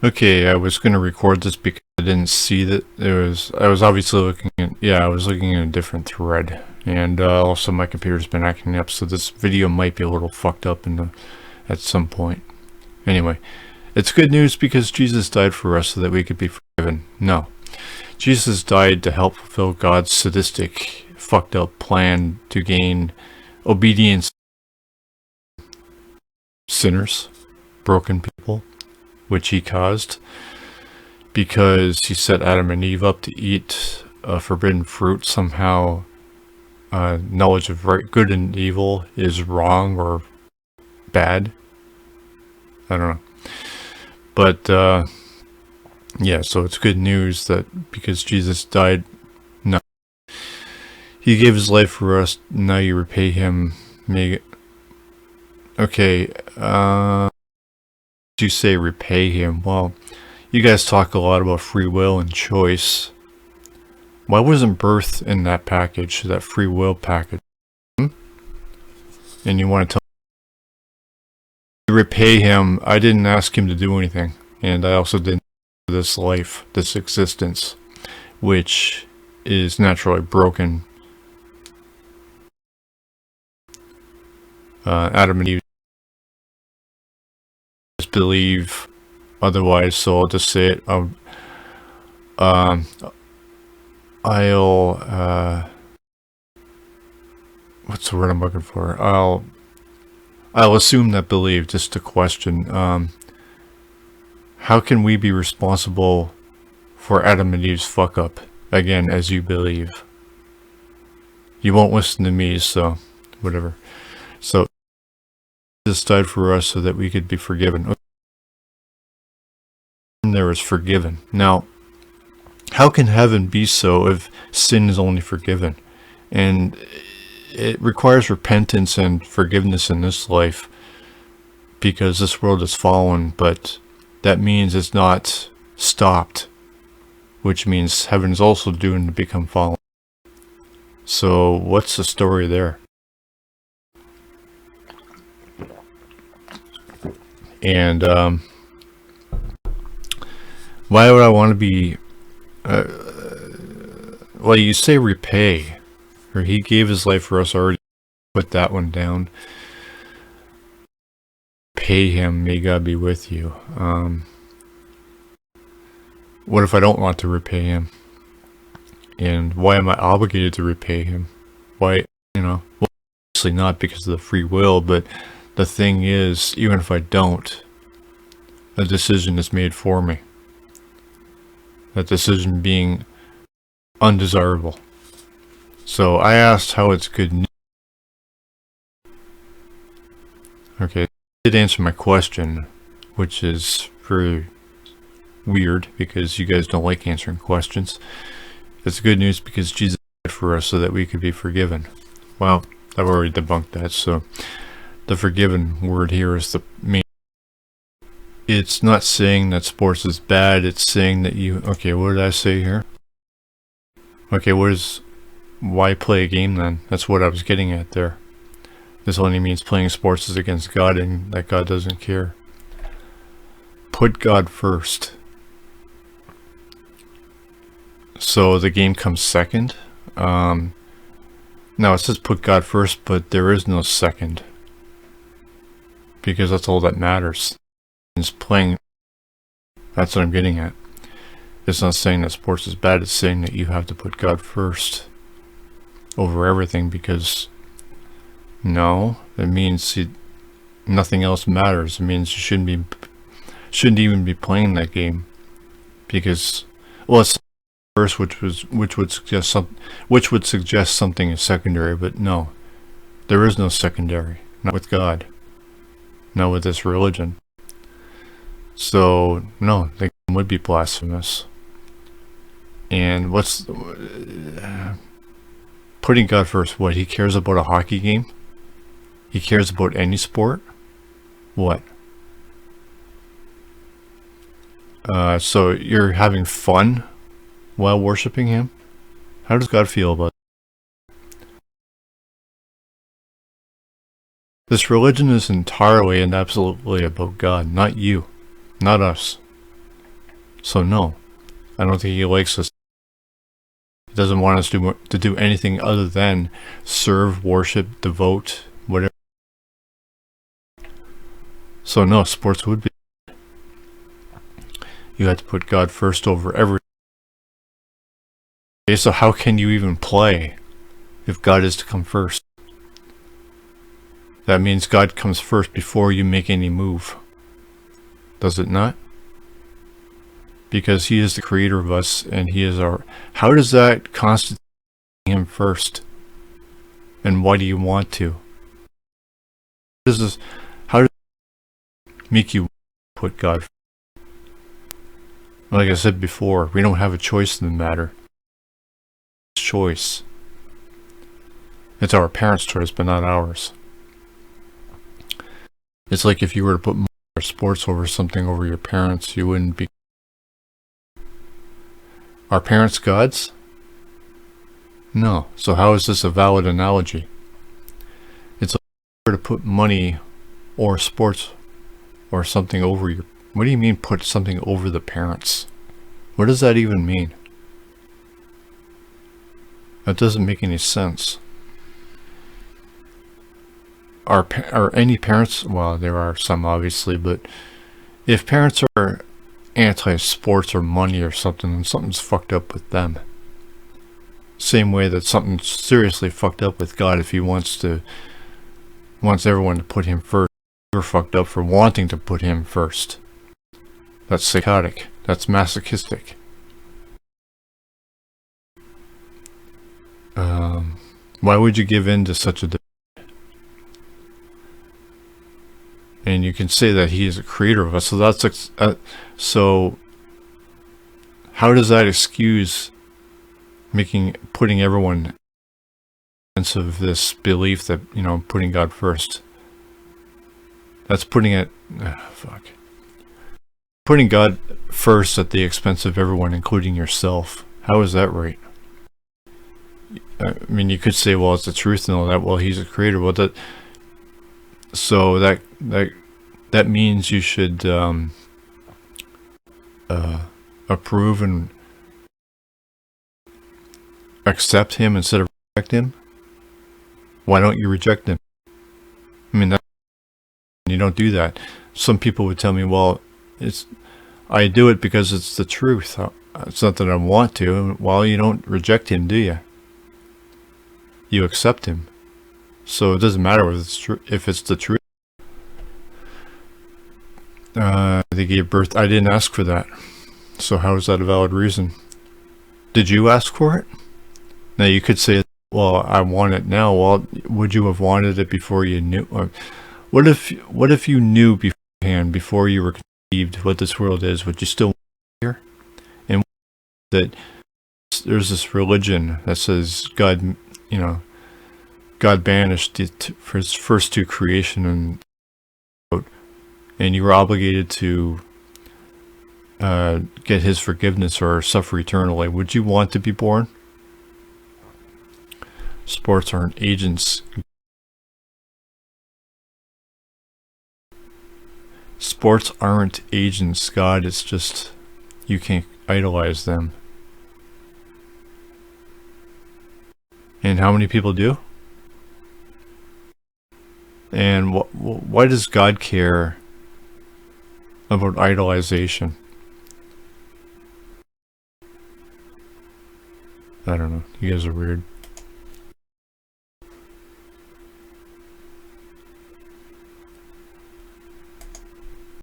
Okay, I was gonna record this because I didn't see that I was obviously looking at, yeah, I was looking at a different thread. And also my computer's been acting up, so this video might be a little fucked up at some point. Anyway, it's good news because Jesus died for us so that we could be forgiven. No. Jesus died to help fulfill God's sadistic, fucked up plan to gain obedience sinners, broken people, which he caused, because he set Adam and Eve up to eat forbidden fruit. Somehow, knowledge of good and evil is wrong or bad. I don't know. But, yeah, so it's good news that because Jesus died, no, he gave his life for us, now you repay him. Okay, you say repay him. Well, you guys talk a lot about free will and choice. Why wasn't birth in that package, that free will package? And you want to tell me repay him? I didn't ask him to do anything, and I also didn't this life, this existence, which is naturally broken. Adam and Eve just believe otherwise, so I'll just say it. What's the word I'm looking for? I'll assume that believe, just a question. How can we be responsible for Adam and Eve's fuck up, again, as you believe? You won't listen to me, so whatever. So, Jesus died for us so that we could be forgiven. There is forgiven. Now, how can heaven be so if sin is only forgiven? And it requires repentance and forgiveness in this life, because this world is fallen, but that means it's not stopped, which means heaven is also doomed to become fallen. So what's the story there? And why would I want to be well, you say repay, or he gave his life for us already. Put that one down. Pay him, may God be with you. What if I don't want to repay him? And why am I obligated to repay him? Why, well, obviously not because of the free will, but the thing is, even if I don't, a decision is made for me. That decision being undesirable. So I asked how it's good news. Okay, it did answer my question, which is very weird because you guys don't like answering questions. It's good news because Jesus died for us so that we could be forgiven. Well, I've already debunked that, so the forgiven word here is the main. It's not saying that sports is bad, it's saying that okay, what did I say here? Okay, why play a game then? That's what I was getting at there. This only means playing sports is against God and that God doesn't care. Put God first. So the game comes second. Now it says put God first, but there is no second. Because that's all that matters. It's playing. That's what I'm getting at. It's not saying that sports is bad, it's saying that you have to put God first over everything, because no, it means nothing else matters. It means you shouldn't even be playing that game, because, well, it's first, which would suggest something is secondary, but no, there is no secondary, not with God, not with this religion. So no, the game would be blasphemous. And what's putting God first? What, he cares about a hockey game? He cares about any sport? What? So you're having fun while worshiping him? How does God feel about it? This religion is entirely and absolutely about God, not you, not us. So no, I don't think he likes us. He doesn't want us to do anything other than serve, worship, devote, whatever. So no, sports would be. You have to put God first over everything. Okay, so how can you even play if God is to come first? That means God comes first before you make any move. Does it not? Because he is the creator of us and he is our... How does that constitute him first? And why do you want to? How does it make you put God first? Like I said before, we don't have a choice in the matter. It's choice. It's our parents' choice, but not ours. It's like if you were to put more sports over something over your parents, you wouldn't be... Are parents gods? No. So how is this a valid analogy? It's like if you were to put money or sports or something over your... What do you mean put something over the parents? What does that even mean? That doesn't make any sense. Are any parents... Well, there are some obviously, but if parents are anti-sports or money or something, then something's fucked up with them. Same way that something's seriously fucked up with God if he wants everyone to put him first. You're fucked up for wanting to put him first. That's psychotic. That's masochistic. Why would you give in to such a... And you can say that he is a creator of us. So that's... so how does that excuse putting everyone in sense of this belief that, you know, putting God first? That's putting it... Putting God first at the expense of everyone, including yourself. How is that right? I mean, you could say, well, it's the truth and all that. Well, he's a creator. Well, so that means you should approve and accept him instead of reject him. Why don't you reject him? I mean, you don't do that. Some people would tell me, well, I do it because it's the truth. It's not that I want to. Well, you don't reject him, do you? You accept him. So it doesn't matter if it's the truth. They gave birth. I didn't ask for that. So how is that a valid reason? Did you ask for it? Now you could say, well, I want it now. Well, would you have wanted it before you knew? What if you knew beforehand, before you were conceived, what this world is? Would you still want it here? And that there's this religion that says God, you know, God banished it for his first two creation, and you were obligated to get his forgiveness or suffer eternally. Would you want to be born? Sports aren't agents. Sports aren't agents, God. It's just, you can't idolize them. And how many people do? And why does God care about idolization? I don't know. You guys are weird.